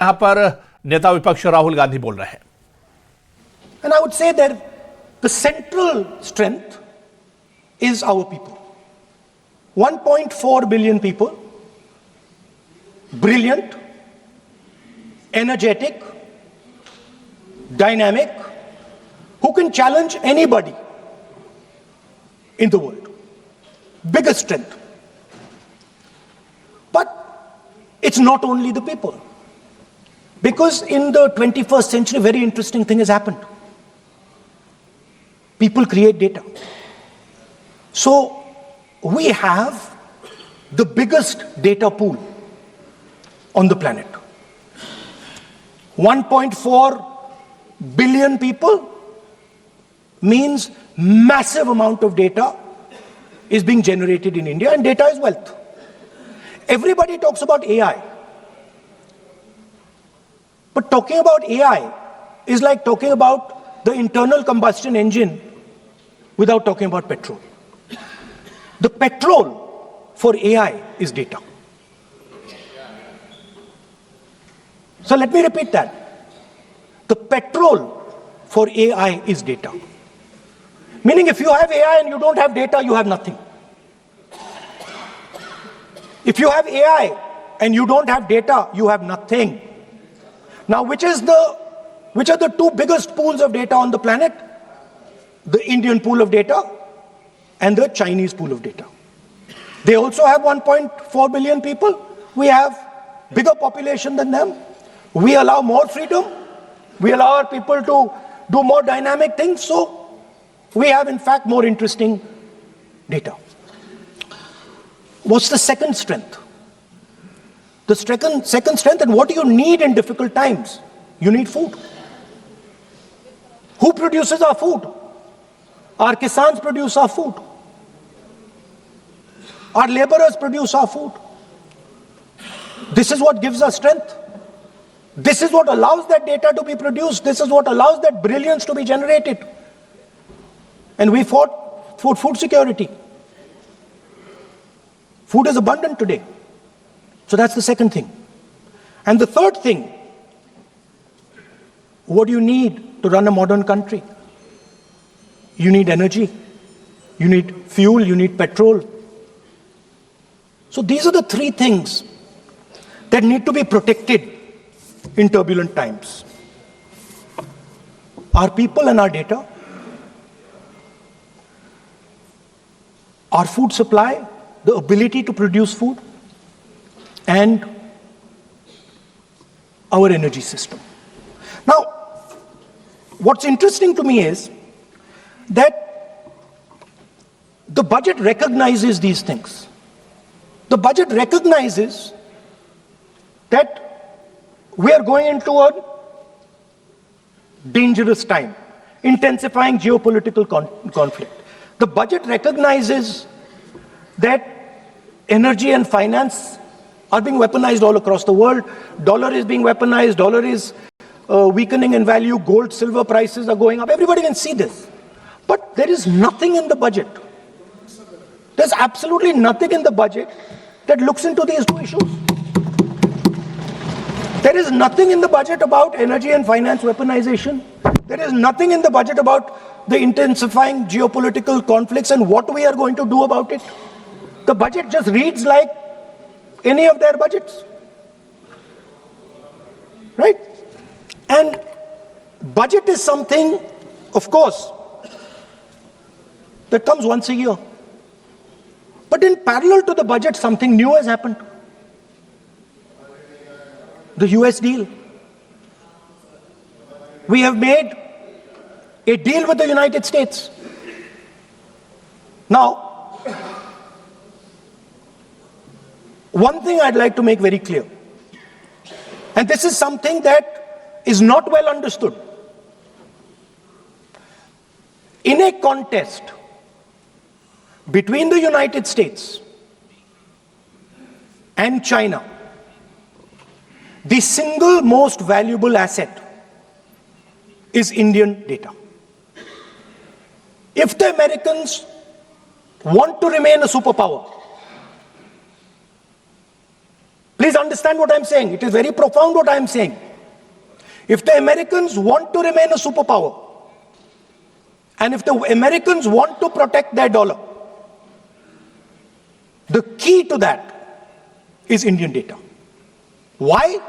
यहाँ पर नेता विपक्ष राहुल गांधी बोल रहे हैं. And I would say that the central strength is our people. 1.4 billion people, brilliant, energetic, dynamic, who can challenge anybody in the world. Biggest strength. But it's not only the people. Because in the 21st century, a very interesting thing has happened. People create data. So we have the biggest data pool on the planet. 1.4 billion people means massive amount of data is being generated in India, and data is wealth. Everybody talks about AI. But talking about AI is like talking about the internal combustion engine without talking about petrol. The petrol for AI is data. So let me repeat that. The petrol for AI is data. Meaning if you have AI and you don't have data, you have nothing. If you have AI and you don't have data, you have nothing. Now, which are the two biggest pools of data on the planet? The Indian pool of data and the Chinese pool of data. They also have 1.4 billion people. We have bigger population than them. We allow more freedom. We allow our people to do more dynamic things. So we have, in fact, more interesting data. What's the second strength? The second strength, and what do you need in difficult times? You need food. Who produces our food? Our kisans produce our food. Our laborers produce our food. This is what gives us strength. This is what allows that data to be produced. This is what allows that brilliance to be generated. And we fought for food security. Food is abundant today. So that's the second thing. And the third thing, what do you need to run a modern country? You need energy. You need fuel. You need petrol. So these are the three things that need to be protected in turbulent times. Our people and our data, our food supply, the ability to produce food, and our energy system. Now, what's interesting to me is that the budget recognizes these things. The budget recognizes that we are going into a dangerous time, intensifying geopolitical conflict. The budget recognizes that energy and finance are being weaponized all across the world. Dollar is being weaponized. Dollar is weakening in value. Gold, silver prices are going up. Everybody can see this. But there is nothing in the budget. There's absolutely nothing in the budget that looks into these two issues. There is nothing in the budget about energy and finance weaponization. There is nothing in the budget about the intensifying geopolitical conflicts and what we are going to do about it. The budget just reads like any of their budgets. Right? And budget is something, of course, that comes once a year. But in parallel to the budget, something new has happened. The US deal. We have made a deal with the United States. Now, one thing I'd like to make very clear, and this is something that is not well understood. In a contest between the United States and China, the single most valuable asset is Indian data. If the Americans want to remain a superpower, Please understand what I'm saying. It is very profound what I'm saying. If the Americans want to remain a superpower, and if the Americans want to protect their dollar, the key to that is Indian data. Why?